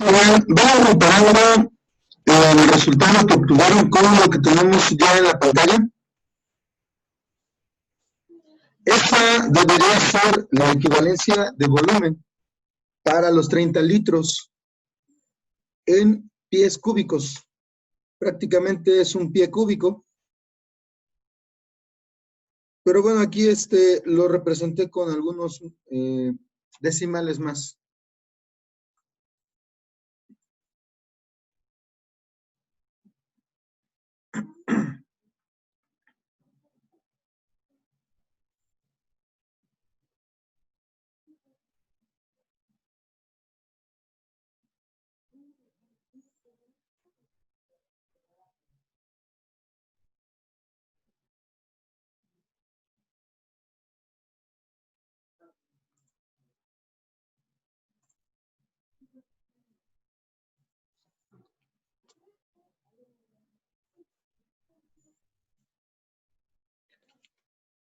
Vamos comparando el resultado que obtuvieron con lo que tenemos ya en la pantalla. Esta debería ser la equivalencia de volumen para los 30 litros en pies cúbicos. Prácticamente es un pie cúbico. Pero bueno, aquí lo representé con algunos decimales más.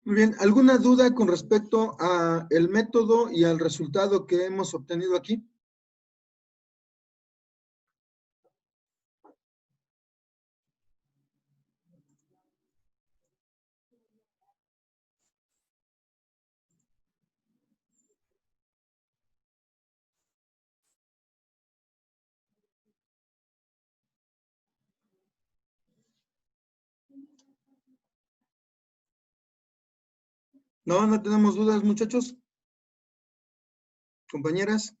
Muy bien, ¿alguna duda con respecto a el método y al resultado que hemos obtenido aquí? No, no tenemos dudas, muchachos. Compañeras.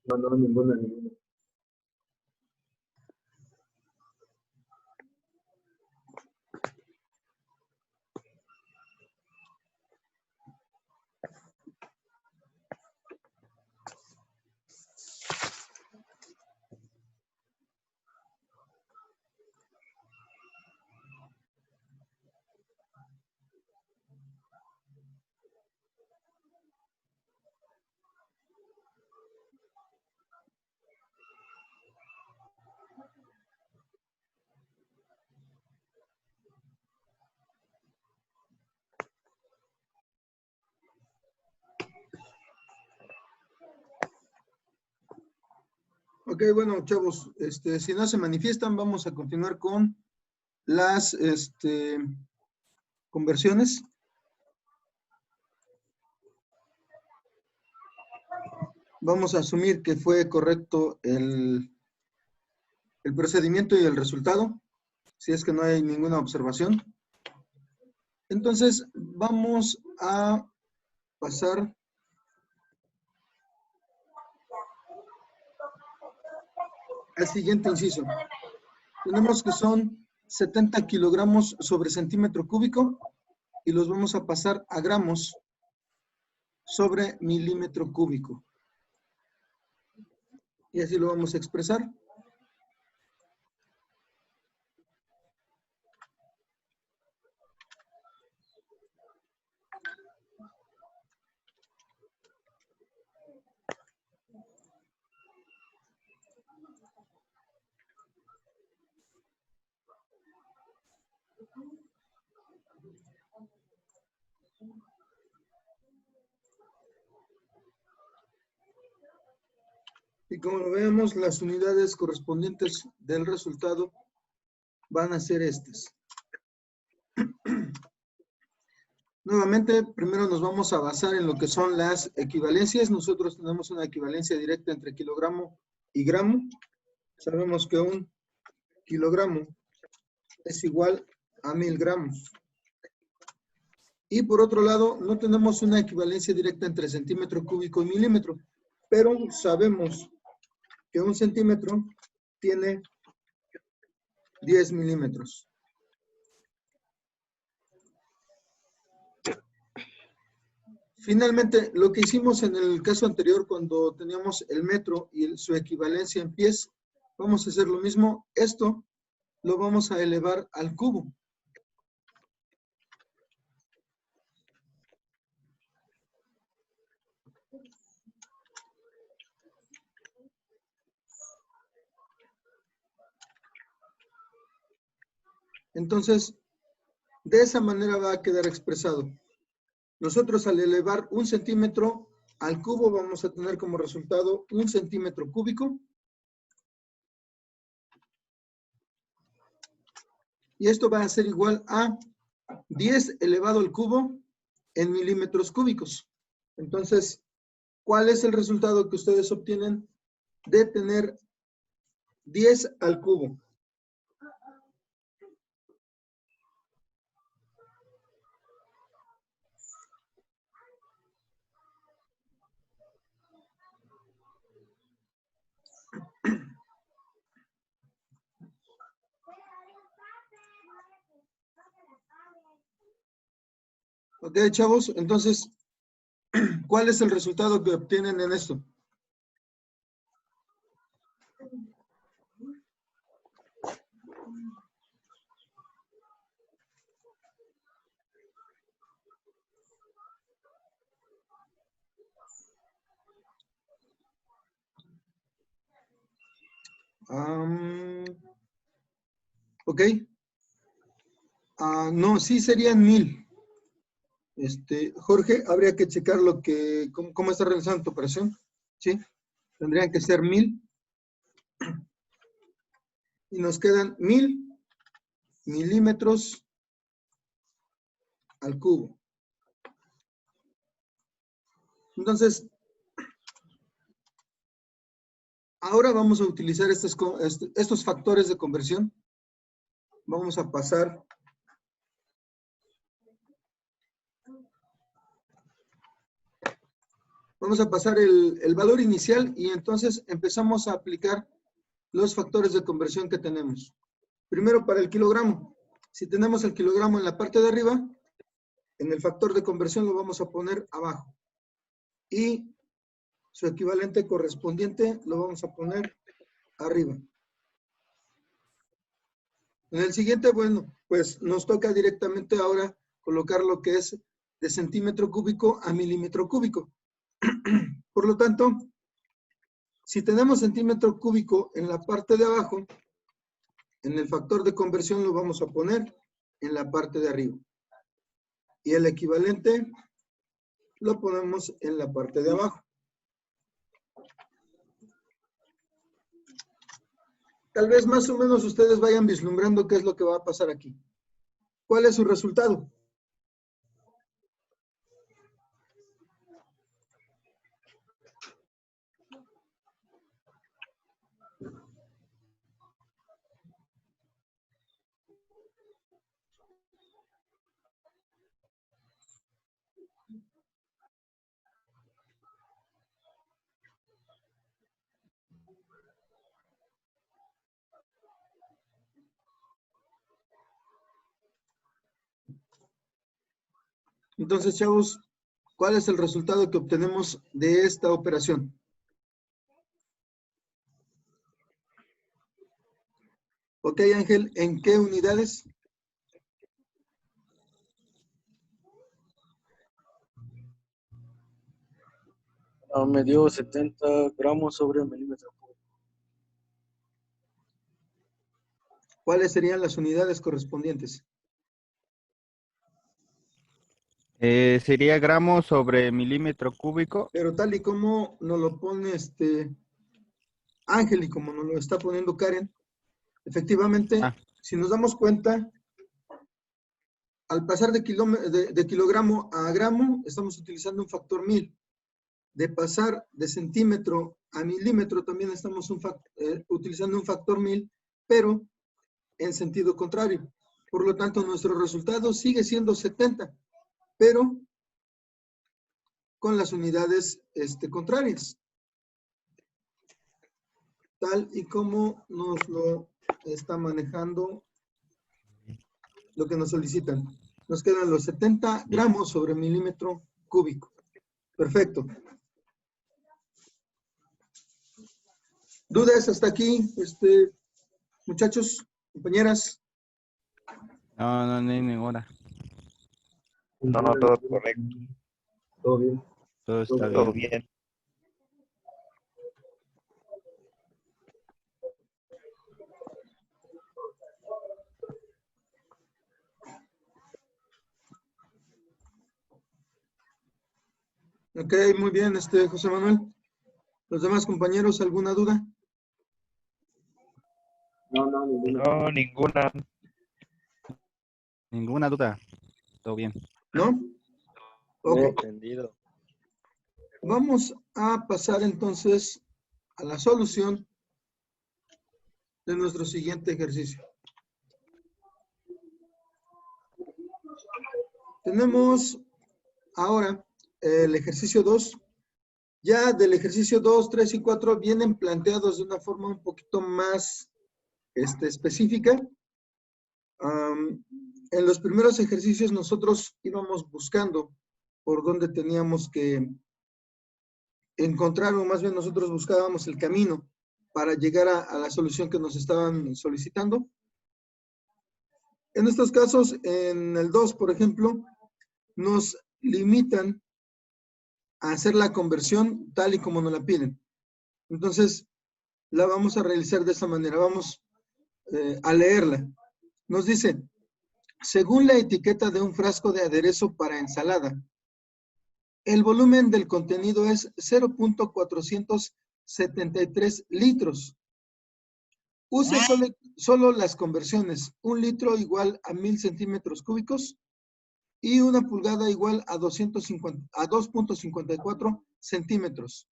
No, ninguna. Ok, bueno, chavos, si no se manifiestan, vamos a continuar con las conversiones. Vamos a asumir que fue correcto el procedimiento y el resultado, si es que no hay ninguna observación. Entonces, vamos a pasar al siguiente inciso. Tenemos que son 70 kilogramos sobre centímetro cúbico y los vamos a pasar a gramos sobre milímetro cúbico. Y así lo vamos a expresar. Y como lo vemos, las unidades correspondientes del resultado van a ser estas. Nuevamente, primero nos vamos a basar en lo que son las equivalencias. Nosotros tenemos una equivalencia directa entre kilogramo y gramo. Sabemos que un kilogramo es igual a 1000 gramos. Y por otro lado, no tenemos una equivalencia directa entre centímetro cúbico y milímetro. pero sabemos que 1 centímetro tiene 10 milímetros. Finalmente, lo que hicimos en el caso anterior cuando teníamos el metro y su equivalencia en pies, vamos a hacer lo mismo. Esto lo vamos a elevar al cubo. Entonces, de esa manera va a quedar expresado. Nosotros al elevar 1 centímetro al cubo vamos a tener como resultado 1 centímetro cúbico. Y esto va a ser igual a 10 elevado al cubo en milímetros cúbicos. Entonces, ¿cuál es el resultado que ustedes obtienen de tener 10 al cubo? Ok, chavos, entonces, ¿cuál es el resultado que obtienen en esto? Ok. No, sí serían 1000. Jorge, habría que checar cómo está realizando tu operación. ¿Sí? Tendrían que ser 1000. Y nos quedan 1000 milímetros al cubo. Entonces, ahora vamos a utilizar estos factores de conversión. Vamos a pasar el valor inicial y entonces empezamos a aplicar los factores de conversión que tenemos. Primero para el kilogramo. Si tenemos el kilogramo en la parte de arriba, en el factor de conversión lo vamos a poner abajo. Y su equivalente correspondiente lo vamos a poner arriba. En el siguiente, bueno, pues nos toca directamente ahora colocar lo que es de centímetro cúbico a milímetro cúbico. Por lo tanto, si tenemos centímetro cúbico en la parte de abajo, en el factor de conversión lo vamos a poner en la parte de arriba. Y el equivalente lo ponemos en la parte de abajo. Tal vez más o menos ustedes vayan vislumbrando qué es lo que va a pasar aquí. ¿Cuál es su resultado? Entonces, chavos, ¿cuál es el resultado que obtenemos de esta operación? Ok, Ángel, ¿en qué unidades? Me dio 70 gramos sobre milímetro cúbico. ¿Cuáles serían las unidades correspondientes? Sería gramos sobre milímetro cúbico. Pero tal y como nos lo pone Ángel y como nos lo está poniendo Karen, efectivamente, si nos damos cuenta, al pasar de kilogramo a gramo, estamos utilizando un factor 1000. De pasar de centímetro a milímetro, también estamos utilizando un factor 1000, pero en sentido contrario. Por lo tanto, nuestro resultado sigue siendo 70, pero con las unidades contrarias. tal y como nos lo está manejando lo que nos solicitan. Nos quedan los 70 gramos sobre milímetro cúbico. Perfecto. ¿Dudas hasta aquí, muchachos, compañeras? No, no hay ninguna. No, todo correcto. Todo bien. Todo está Todo bien. bien. Ok, muy bien, José Manuel. ¿Los demás compañeros, alguna duda? No, ninguna. Ninguna duda. Todo bien. ¿No? Ok. Entendido. Vamos a pasar entonces a la solución de nuestro siguiente ejercicio. Tenemos ahora el ejercicio 2. Ya del ejercicio 2, 3 y 4 vienen planteados de una forma un poquito más específica. En los primeros ejercicios nosotros íbamos buscando por dónde teníamos que encontrar, o más bien nosotros buscábamos el camino para llegar a la solución que nos estaban solicitando. En estos casos, en el 2, por ejemplo, nos limitan a hacer la conversión tal y como nos la piden. Entonces, la vamos a realizar de esa manera. Vamos a leerla. Nos dice, según la etiqueta de un frasco de aderezo para ensalada, el volumen del contenido es 0.473 litros. Use solo las conversiones. 1 litro igual a 1000 centímetros cúbicos y 1 pulgada igual a 2.54 centímetros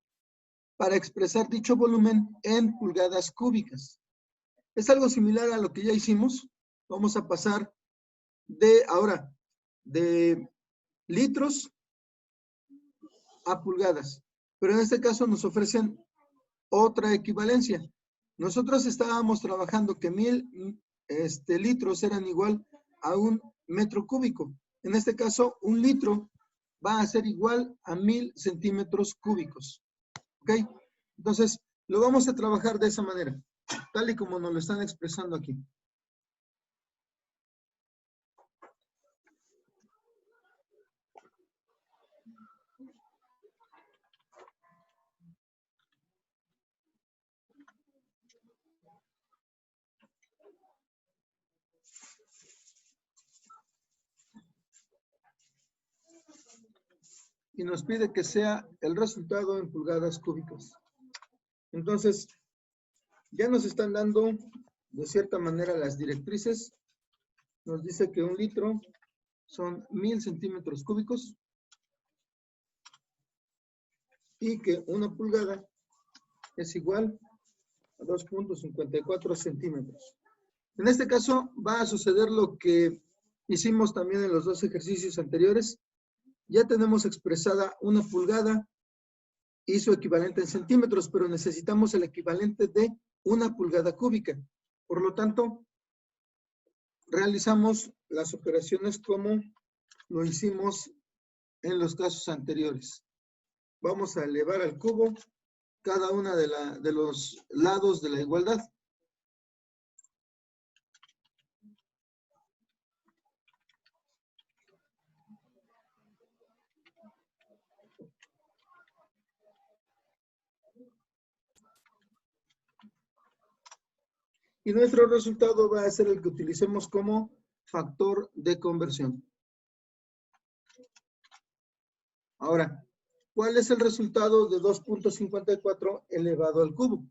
para expresar dicho volumen en pulgadas cúbicas. Es algo similar a lo que ya hicimos. Vamos a pasar ahora de litros a pulgadas. Pero en este caso nos ofrecen otra equivalencia. Nosotros estábamos trabajando que 1000 litros eran igual a 1 metro cúbico. En este caso, 1 litro va a ser igual a 1000 centímetros cúbicos. ¿Ok? Entonces, lo vamos a trabajar de esa manera, tal y como nos lo están expresando aquí. Y nos pide que sea el resultado en pulgadas cúbicas. Entonces, ya nos están dando, de cierta manera, las directrices. Nos dice que 1 litro son 1000 centímetros cúbicos y que 1 pulgada es igual a 2.54 centímetros. En este caso va a suceder lo que hicimos también en los 2 ejercicios anteriores. Ya tenemos expresada 1 pulgada y su equivalente en centímetros, pero necesitamos el equivalente de 1 pulgada cúbica. Por lo tanto, realizamos las operaciones como lo hicimos en los casos anteriores. Vamos a elevar al cubo cada una de los lados de la igualdad. Y nuestro resultado va a ser el que utilicemos como factor de conversión. Ahora, ¿cuál es el resultado de 2.54 elevado al cubo?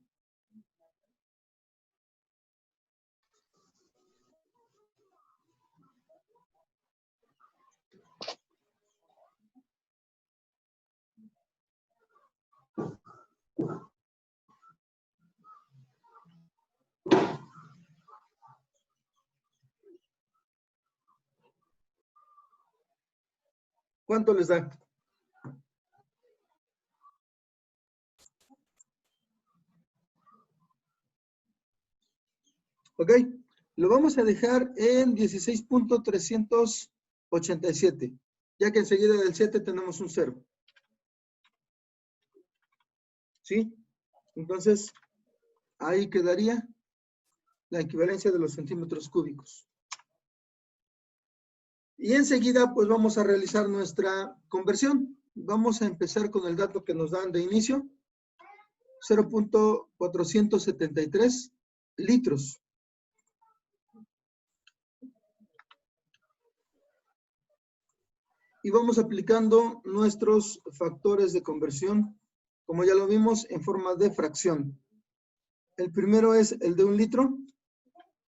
¿Cuánto les da? ¿Ok? Lo vamos a dejar en 16.387, ya que enseguida del 7 tenemos un 0. ¿Sí? Entonces, ahí quedaría la equivalencia de los centímetros cúbicos. Y enseguida, pues vamos a realizar nuestra conversión. Vamos a empezar con el dato que nos dan de inicio. 0.473 litros. Y vamos aplicando nuestros factores de conversión, como ya lo vimos, en forma de fracción. El primero es el de 1 litro.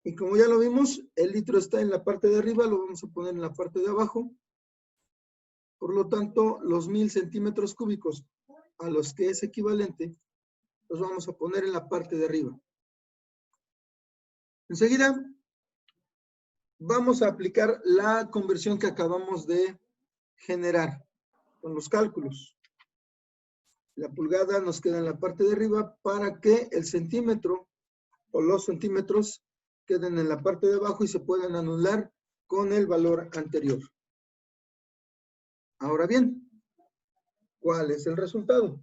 Y como ya lo vimos, el litro está en la parte de arriba, lo vamos a poner en la parte de abajo. Por lo tanto, los 1000 centímetros cúbicos a los que es equivalente, los vamos a poner en la parte de arriba. Enseguida, vamos a aplicar la conversión que acabamos de generar con los cálculos. La pulgada nos queda en la parte de arriba para que el centímetro o los centímetros queden en la parte de abajo y se puedan anular con el valor anterior. Ahora bien, ¿cuál es el resultado?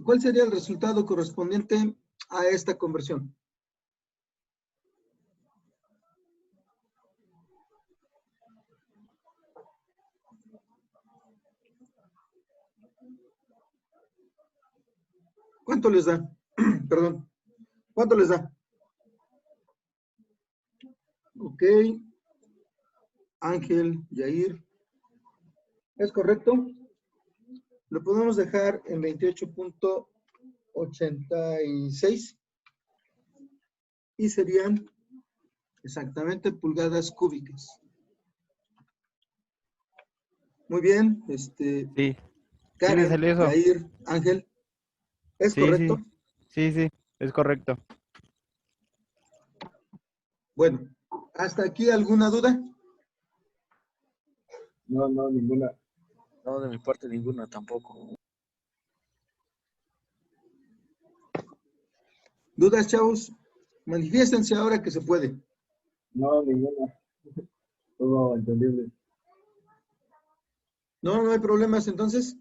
¿Cuál sería el resultado correspondiente a esta conversión? ¿Cuánto les da? Perdón. ¿Cuánto les da? Ok. Ángel, Yair. ¿Es correcto? Lo podemos dejar en 28.86 y serían exactamente pulgadas cúbicas. Muy bien. Sí. Sí Karen, me salió eso. Yair, Ángel. ¿Es Sí, correcto? sí, es correcto. Bueno, ¿hasta aquí alguna duda? No, ninguna. No, de mi parte ninguna tampoco. ¿Dudas, chavos? Manifiéstense ahora que se puede. No, ninguna. Todo entendible. No hay problemas entonces.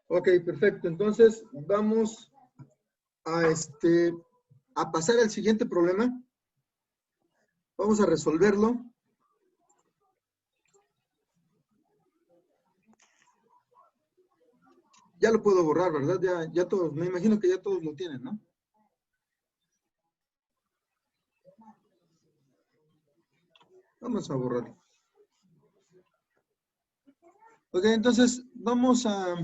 Ok, perfecto. Entonces vamos a pasar al siguiente problema. Vamos a resolverlo. Ya lo puedo borrar, ¿verdad? Ya todos, me imagino que ya todos lo tienen, ¿no? Vamos a borrarlo. Ok, entonces vamos a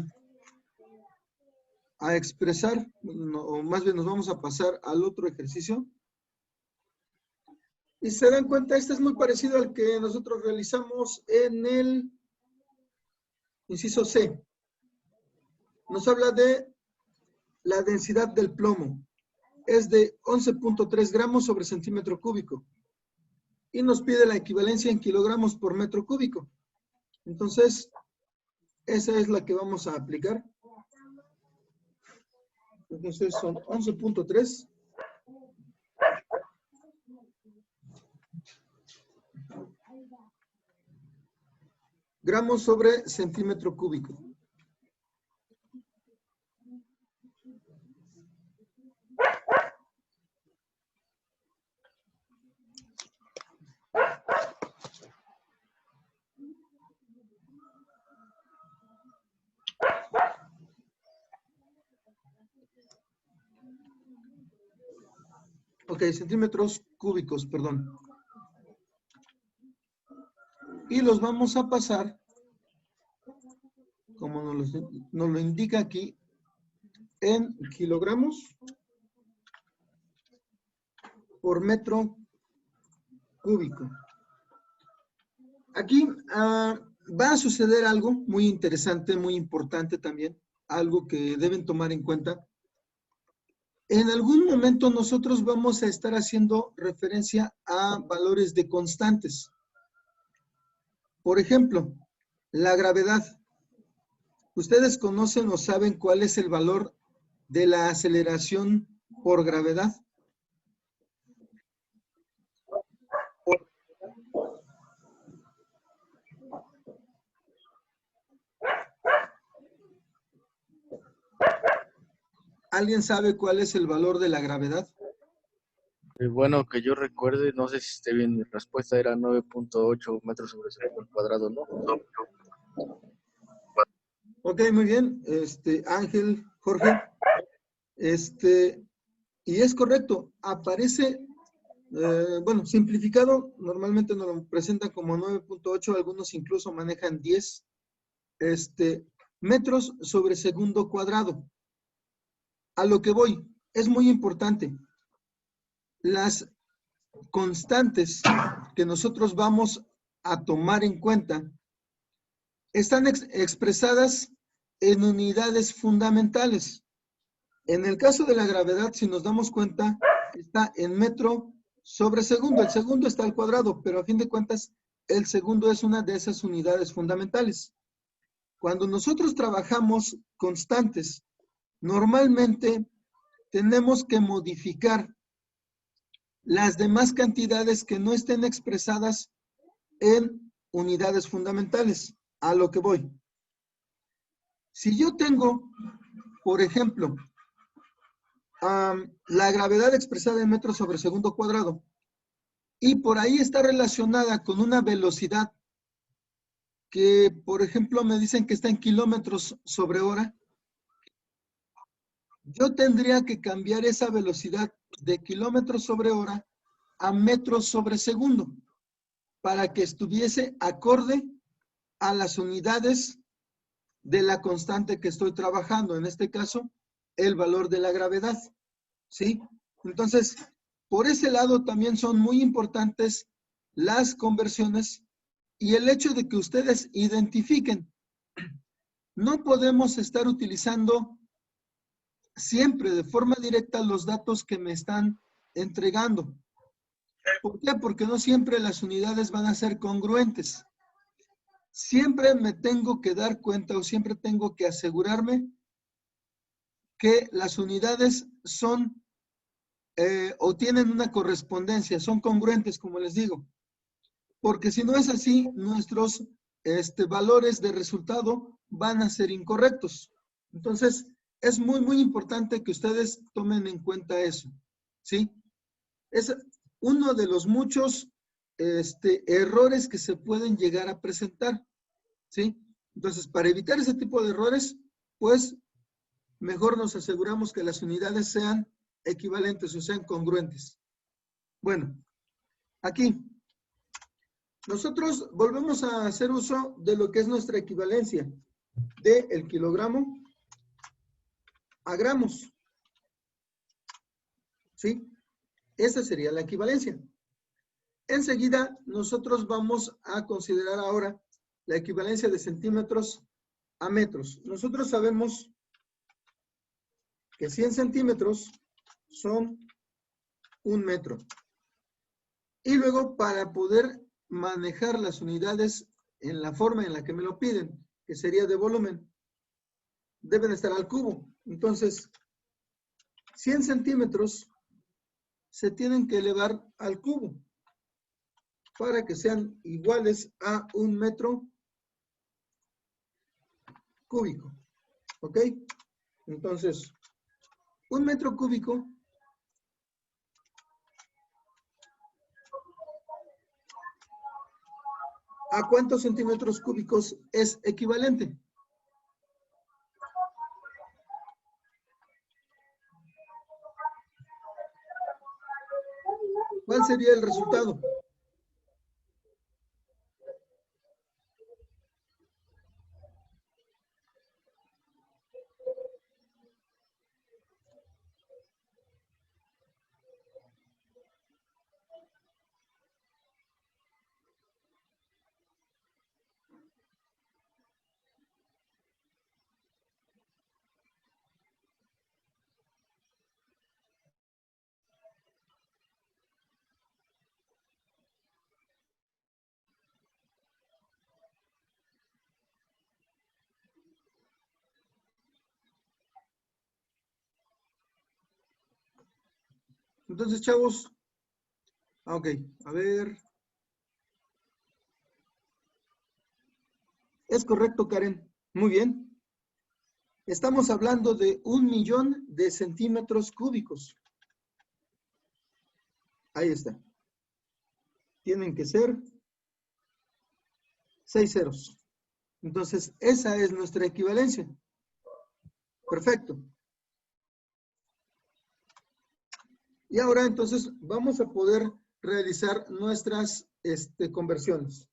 expresar, o más bien nos vamos a pasar al otro ejercicio. Y se dan cuenta, este es muy parecido al que nosotros realizamos en el inciso C. Nos habla de la densidad del plomo. Es de 11.3 gramos sobre centímetro cúbico. Y nos pide la equivalencia en kilogramos por metro cúbico. Entonces, esa es la que vamos a aplicar. Entonces son 11.3 gramos sobre centímetro cúbico. Ok, centímetros cúbicos, perdón. y los vamos a pasar, como nos lo indica aquí, en kilogramos por metro cúbico. Aquí va a suceder algo muy interesante, muy importante también, algo que deben tomar en cuenta. En algún momento nosotros vamos a estar haciendo referencia a valores de constantes. Por ejemplo, la gravedad. ¿Ustedes conocen o saben cuál es el valor de la aceleración por gravedad? ¿Alguien sabe cuál es el valor de la gravedad? Bueno, que yo recuerde, no sé si esté bien, mi respuesta era 9.8 metros sobre segundo al cuadrado, ¿no? Ok, muy bien. Ángel, Jorge. Y es correcto. Aparece, bueno, simplificado, normalmente nos lo presentan como 9.8, algunos incluso manejan 10 metros sobre segundo cuadrado. A lo que voy, es muy importante. Las constantes que nosotros vamos a tomar en cuenta están expresadas en unidades fundamentales. En el caso de la gravedad, si nos damos cuenta, está en metro sobre segundo. El segundo está al cuadrado, pero a fin de cuentas, el segundo es una de esas unidades fundamentales. Cuando nosotros trabajamos constantes, normalmente tenemos que modificar las demás cantidades que no estén expresadas en unidades fundamentales. A lo que voy. Si yo tengo, por ejemplo, la gravedad expresada en metros sobre segundo cuadrado, y por ahí está relacionada con una velocidad que, por ejemplo, me dicen que está en kilómetros sobre hora, yo tendría que cambiar esa velocidad de kilómetros sobre hora a metros sobre segundo para que estuviese acorde a las unidades de la constante que estoy trabajando, en este caso, el valor de la gravedad, ¿sí? Entonces, por ese lado también son muy importantes las conversiones y el hecho de que ustedes identifiquen. No podemos estar utilizando siempre de forma directa los datos que me están entregando. ¿Por qué? Porque no siempre las unidades van a ser congruentes. Siempre me tengo que dar cuenta o siempre tengo que asegurarme que las unidades son o tienen una correspondencia, son congruentes, como les digo. Porque si no es así, nuestros valores de resultado van a ser incorrectos. Entonces, es muy, muy importante que ustedes tomen en cuenta eso, ¿sí? Es uno de los muchos errores que se pueden llegar a presentar, ¿sí? Entonces, para evitar ese tipo de errores, pues, mejor nos aseguramos que las unidades sean equivalentes o sean congruentes. Bueno, aquí, nosotros volvemos a hacer uso de lo que es nuestra equivalencia del kilogramo a gramos, ¿sí? Esa sería la equivalencia. Enseguida, nosotros vamos a considerar ahora la equivalencia de centímetros a metros. Nosotros sabemos que 100 centímetros son 1 metro. Y luego, para poder manejar las unidades en la forma en la que me lo piden, que sería de volumen, deben estar al cubo. Entonces, 100 centímetros se tienen que elevar al cubo para que sean iguales a 1 metro cúbico. ¿Ok? Entonces, 1 metro cúbico ¿a cuántos centímetros cúbicos es equivalente? ¿Cuál sería el resultado? Entonces, chavos. Ok, a ver. Es correcto, Karen. Muy bien. Estamos hablando de 1.000.000 de centímetros cúbicos. Ahí está. Tienen que ser 6 ceros. Entonces, esa es nuestra equivalencia. Perfecto. Y ahora, entonces, vamos a poder realizar nuestras conversiones.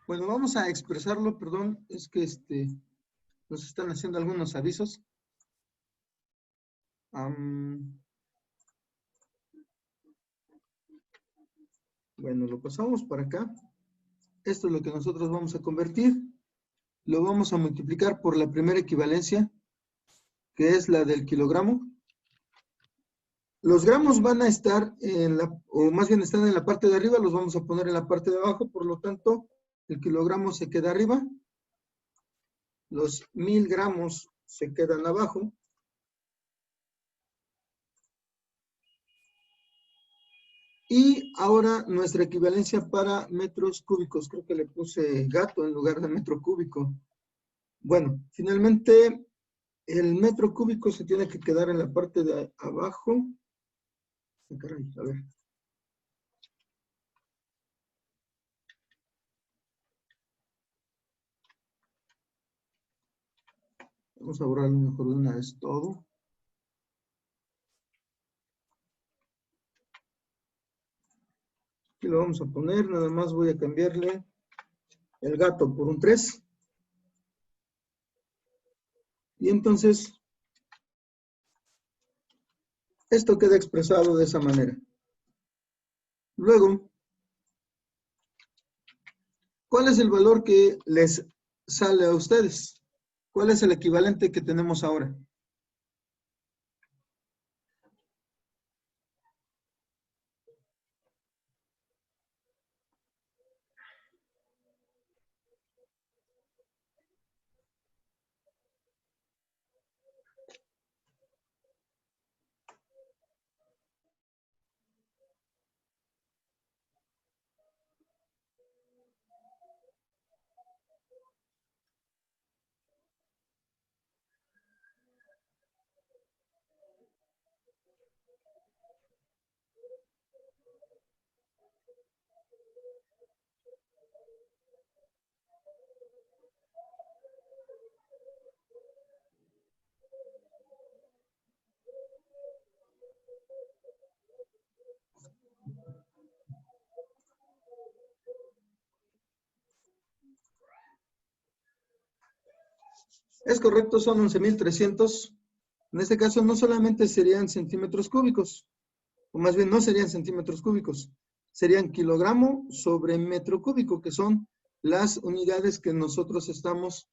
Bueno, vamos a expresarlo, perdón, es que nos están haciendo algunos avisos. Bueno, lo pasamos para acá. Esto es lo que nosotros vamos a convertir. Lo vamos a multiplicar por la primera equivalencia, que es la del kilogramo. Los gramos van a estar o más bien están en la parte de arriba, los vamos a poner en la parte de abajo, por lo tanto, el kilogramo se queda arriba. Los 1.000 gramos se quedan abajo. Y ahora nuestra equivalencia para metros cúbicos. Creo que le puse gato en lugar de metro cúbico. Bueno, finalmente el metro cúbico se tiene que quedar en la parte de abajo. Caray, a ver. Vamos a borrarlo mejor de una vez todo. Aquí lo vamos a poner, nada más voy a cambiarle el gato por un 3. Y entonces, esto queda expresado de esa manera. Luego, ¿cuál es el valor que les sale a ustedes? ¿Cuál es el equivalente que tenemos ahora? Es correcto, son 11.300. En este caso no solamente serían centímetros cúbicos, o más bien no serían centímetros cúbicos, serían kilogramo sobre metro cúbico, que son las unidades que nosotros estamos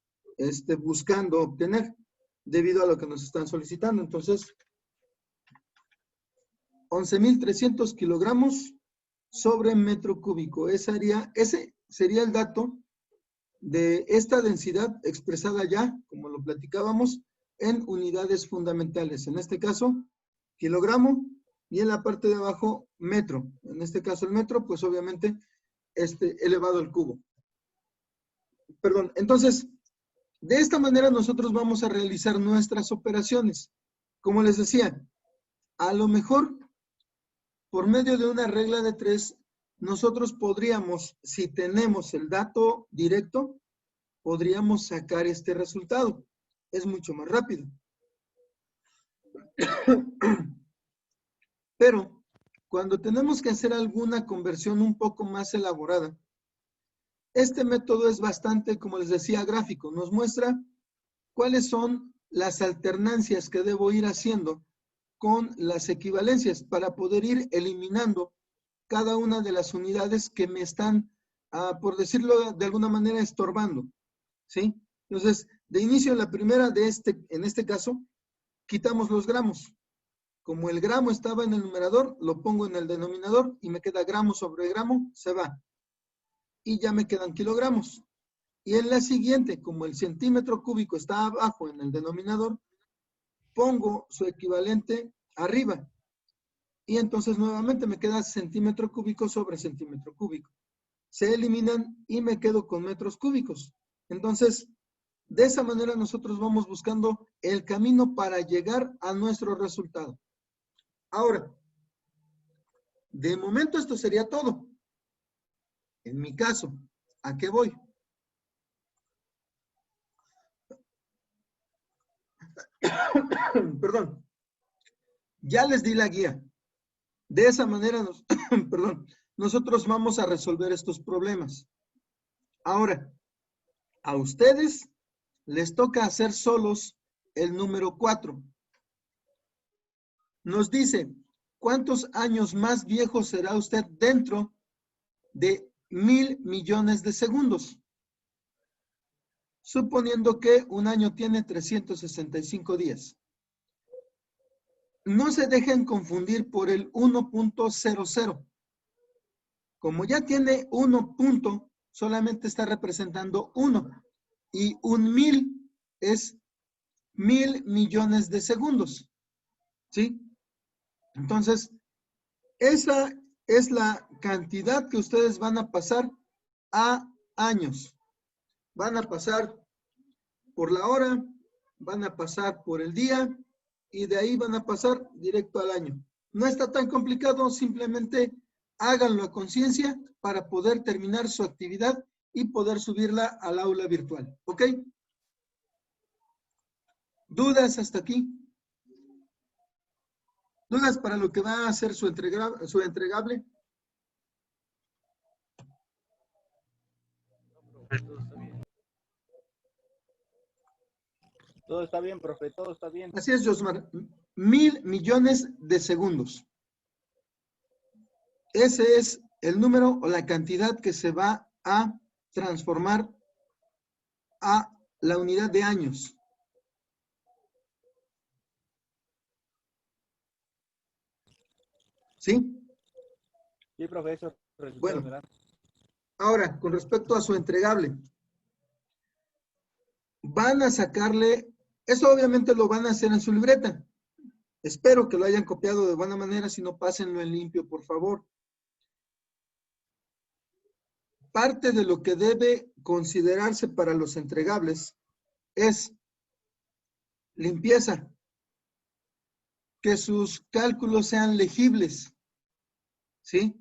buscando obtener debido a lo que nos están solicitando. Entonces, 11.300 kilogramos sobre metro cúbico. Ese sería el dato de esta densidad expresada ya, como lo platicábamos, en unidades fundamentales. En este caso, kilogramo, y en la parte de abajo, metro. En este caso, el metro, pues obviamente, elevado al cubo. Perdón, entonces, de esta manera nosotros vamos a realizar nuestras operaciones. Como les decía, a lo mejor, por medio de una regla de 3, nosotros podríamos, si tenemos el dato directo, podríamos sacar este resultado. Es mucho más rápido. Pero cuando tenemos que hacer alguna conversión un poco más elaborada, este método es bastante, como les decía, gráfico. Nos muestra cuáles son las alternancias que debo ir haciendo con las equivalencias para poder ir eliminando cada una de las unidades que me están, por decirlo de alguna manera, estorbando, ¿sí? Entonces, de inicio, la primera en este caso, quitamos los gramos. Como el gramo estaba en el numerador, lo pongo en el denominador y me queda gramo sobre gramo, se va. Y ya me quedan kilogramos. Y en la siguiente, como el centímetro cúbico está abajo en el denominador, pongo su equivalente arriba. Y entonces nuevamente me queda centímetro cúbico sobre centímetro cúbico. Se eliminan y me quedo con metros cúbicos. Entonces, de esa manera nosotros vamos buscando el camino para llegar a nuestro resultado. Ahora, de momento esto sería todo. En mi caso, ¿a qué voy? Perdón. Ya les di la guía. De esa manera, perdón, nosotros vamos a resolver estos problemas. Ahora, a ustedes les toca hacer solos el número 4. Nos dice, ¿cuántos años más viejo será usted dentro de 1,000 millones de segundos? Suponiendo que un año tiene 365 días. No se dejen confundir por el 1.00. Como ya tiene 1 punto, solamente está representando 1. Y 1,000 es 1,000 millones de segundos. ¿Sí? Entonces, esa es la cantidad que ustedes van a pasar a años. Van a pasar por la hora, van a pasar por el día y de ahí van a pasar directo al año. No está tan complicado, simplemente háganlo a conciencia para poder terminar su actividad y poder subirla al aula virtual. ¿Ok? ¿Dudas hasta aquí? ¿Dudas para lo que va a ser su entregable? Todo está bien, profe, todo está bien. Así es, Josmar. 1,000 millones de segundos. Ese es el número o la cantidad que se va a transformar a la unidad de años. ¿Sí? Sí, profe, eso Bueno, ahora, con respecto a su entregable, van a sacarle, eso obviamente lo van a hacer en su libreta. Espero que lo hayan copiado de buena manera, si no, pásenlo en limpio, por favor. Parte de lo que debe considerarse para los entregables es limpieza, que sus cálculos sean legibles, ¿sí?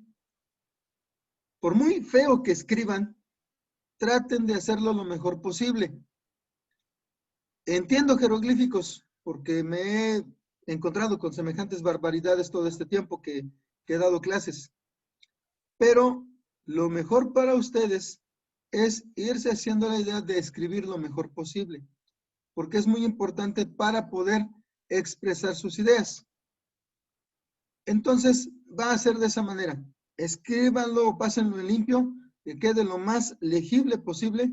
Por muy feo que escriban, traten de hacerlo lo mejor posible. Entiendo jeroglíficos, porque me he encontrado con semejantes barbaridades todo este tiempo que he dado clases. Pero lo mejor para ustedes es irse haciendo la idea de escribir lo mejor posible, porque es muy importante para poder expresar sus ideas. Entonces, va a ser de esa manera. Escríbanlo o pásenlo en limpio, que quede lo más legible posible,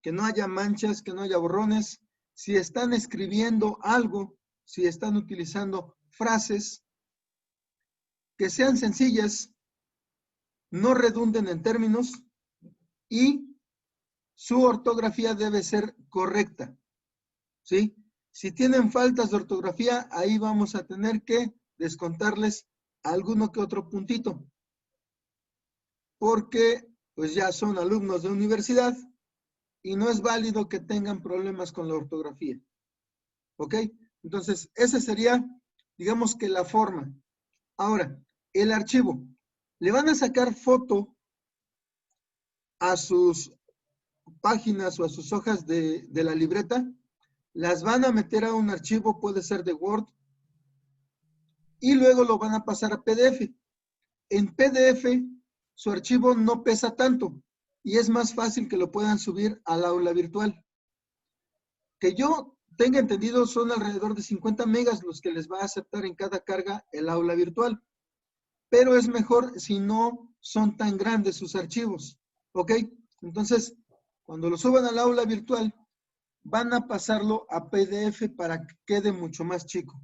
que no haya manchas, que no haya borrones. Si están escribiendo algo, si están utilizando frases, que sean sencillas, no redunden en términos y su ortografía debe ser correcta, ¿sí? Si tienen faltas de ortografía, ahí vamos a tener que descontarles alguno que otro puntito, porque pues ya son alumnos de universidad y no es válido que tengan problemas con la ortografía, ¿ok? Entonces, esa sería, digamos que la forma. Ahora, el archivo. Le van a sacar foto a sus páginas o a sus hojas de la libreta, las van a meter a un archivo, puede ser de Word, y luego lo van a pasar a PDF. En PDF, su archivo no pesa tanto y es más fácil que lo puedan subir al aula virtual. Que yo tenga entendido, son alrededor de 50 megas los que les va a aceptar en cada carga el aula virtual. Pero es mejor si no son tan grandes sus archivos. ¿Ok? Entonces, cuando lo suban al aula virtual, van a pasarlo a PDF para que quede mucho más chico.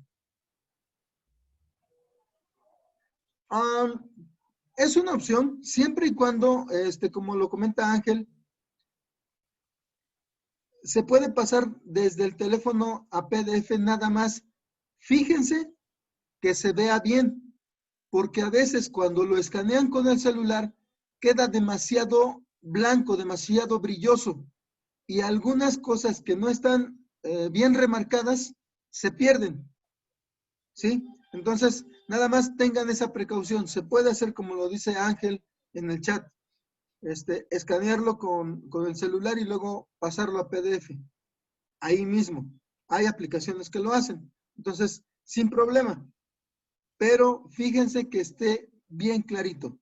Es una opción, siempre y cuando, como lo comenta Ángel, se puede pasar desde el teléfono a PDF nada más. Fíjense que se vea bien, porque a veces cuando lo escanean con el celular, queda demasiado blanco, demasiado brilloso, y algunas cosas que no están bien remarcadas se pierden, ¿sí? Entonces, nada más tengan esa precaución. Se puede hacer como lo dice Ángel en el chat, escanearlo con el celular y luego pasarlo a PDF. Ahí mismo. Hay aplicaciones que lo hacen. Entonces, sin problema. Pero fíjense que esté bien clarito.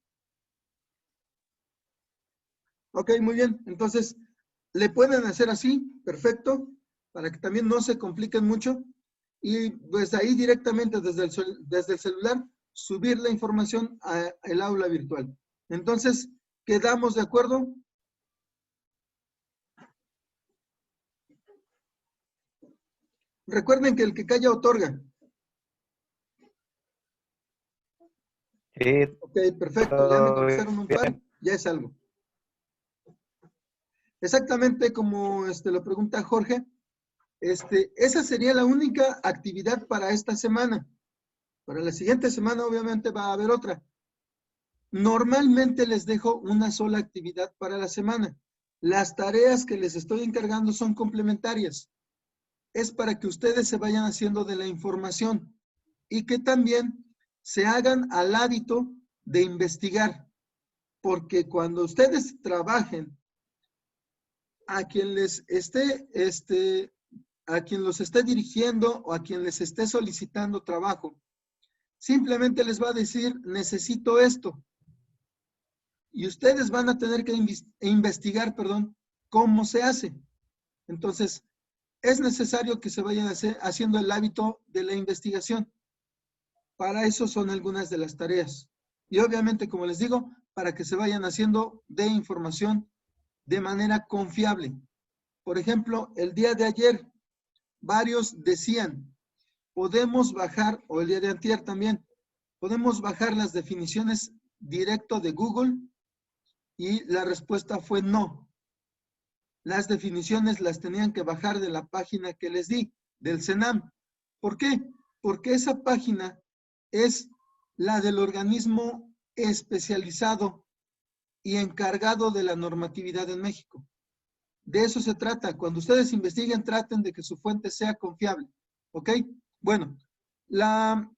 Ok, muy bien. Entonces, le pueden hacer así, perfecto, para que también no se compliquen mucho. Y pues ahí directamente desde el celular, subir la información al aula virtual. Entonces, ¿quedamos de acuerdo? Recuerden que el que calla otorga. Sí, Ok, perfecto. Ya me contestaron un par, ya es algo. Exactamente como lo pregunta Jorge, esa sería la única actividad para esta semana. Para la siguiente semana obviamente va a haber otra. Normalmente les dejo una sola actividad para la semana. Las tareas que les estoy encargando son complementarias. Es para que ustedes se vayan haciendo de la información y que también se hagan al hábito de investigar. Porque cuando ustedes trabajen, a quien les a quien los esté dirigiendo o a quien les esté solicitando trabajo, simplemente les va a decir, necesito esto. Y ustedes van a tener que investigar, cómo se hace. Entonces, es necesario que se vayan haciendo el hábito de la investigación. Para eso son algunas de las tareas. Y obviamente, como les digo, para que se vayan haciendo de información de manera confiable. Por ejemplo, el día de ayer, varios decían, podemos bajar, o el día de antier también, podemos bajar las definiciones directo de Google, y la respuesta fue no. Las definiciones las tenían que bajar de la página que les di, del CENAM. ¿Por qué? Porque esa página es la del organismo especializado y encargado de la normatividad en México. De eso se trata. Cuando ustedes investiguen, traten de que su fuente sea confiable. ¿Ok? Bueno, la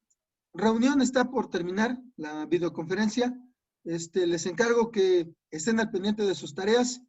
reunión está por terminar, la videoconferencia. Les encargo que estén al pendiente de sus tareas